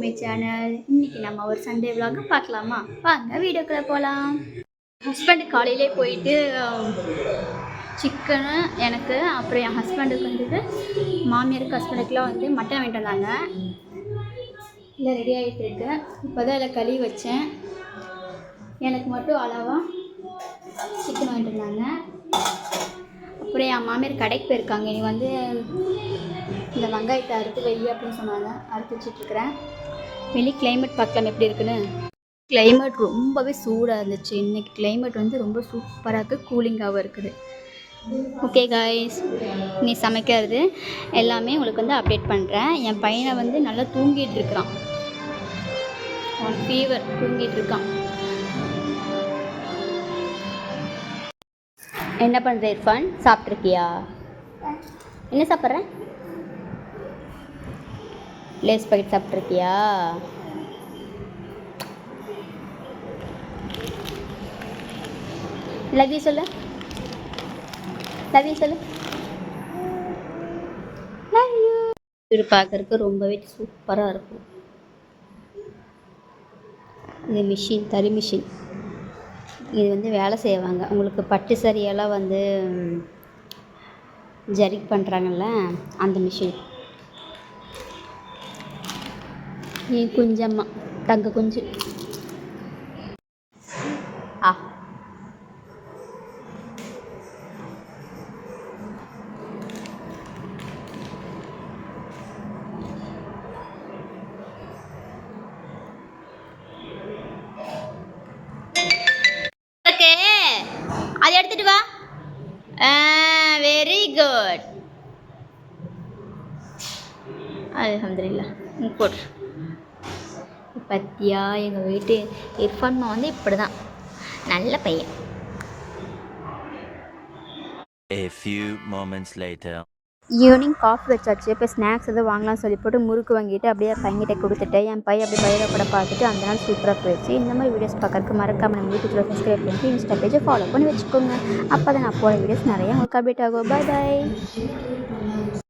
My channel. இன்றைக்கி நம்ம ஒரு சண்டே விலாக பார்க்கலாமா? வாங்க வீடியோக்குள்ளே போகலாம். ஹஸ்பண்டு காலையிலே போயிட்டு சிக்கனு எனக்கு, அப்புறம் என் ஹஸ்பண்டுக்கு வந்துட்டு மாமியாருக்கு ஹஸ்பண்டுக்குலாம் வந்து மட்டன் வாங்கிட்டு வந்தாங்க. இல்லை ரெடி ஆகிட்டு இருக்கு. இப்போ தான் அதில் கழுவி வச்சேன். எனக்கு மட்டும் அளவாக சிக்கன் வாங்கிட்டு வந்தாங்க. அப்புறம் என் மாமியார் கடைக்கு போயிருக்காங்க. நீ வந்து இந்த வெங்காயத்தை அறுத்து வை அப்படின்னு சொன்னாங்க. அறுத்து வச்சிட்ருக்கிறேன். வெளியே கிளைமேட் பார்க்கலாம் எப்படி இருக்குன்னு. கிளைமேட் ரொம்பவே சூடாக இருந்துச்சு. இன்றைக்கி கிளைமேட் வந்து ரொம்ப சூப்பராக இருக்குது, கூலிங்காகவும் இருக்குது. ஓகே காய்ஸ், நீ சமைக்கிறது எல்லாமே உங்களுக்கு வந்து அப்டேட் பண்ணுறேன். என் பையனை வந்து நல்லா தூங்கிட்டு இருக்கிறான். அவன் ஃபீவர் தூங்கிட்டு இருக்கான். என்ன பண்ணுற இர்ஃபான்? சாப்பிட்ருக்கியா? என்ன சாப்பிட்ற? லேஸ் பாக்கெட் சாப்பிட்ருக்கியா? லவ் யூ சொல்லு. லவ் யூ சொல்லு. Love you. இது பார்க்குறதுக்கு ரொம்பவே சூப்பராக இருக்கும். இது மிஷின், தறி மிஷின். இது வந்து வேலை செய்வாங்க. உங்களுக்கு பட்டு சரியெல்லாம் வந்து ஜரிக் பண்ணுறாங்கல்ல, அந்த மிஷின். நீ குஞ்சம்மா, தங்க குஞ்சு. ஆ அதை எடுத்துட்டு வா. Very good. அல்ஹம்துலில்லாஹ். போட்டு பத்தியா எங்கள் வீட்டு இர்ஃபான்மா வந்து இப்படி தான் நல்ல பையன். A few moments later. Evening coffee வச்சாச்சு. இப்போ ஸ்நாக்ஸ் எதுவும் வாங்கலாம்னு சொல்லி போட்டு முறுக்கு வாங்கிட்டு அப்படியே பையன்கிட்ட கொடுத்துட்டேன். என் பையன் அப்படியே பயிரை கூட பார்த்துட்டு அந்த நாள் சூப்பராக போயிடுச்சு. இந்த மாதிரி வீடியோஸ் பார்க்கறதுக்கு மறக்காமல் நம்ம யூடியூப்பில் சப்ஸ்கிரைப் பண்ணிட்டு இன்ஸ்டா பேஜை ஃபாலோ பண்ணி வச்சுக்கோங்க. அப்போ தான் நான் போகிற வீடியோஸ் நிறையா உங்களுக்கு அப்டேட் ஆகும். பாய் பாய்.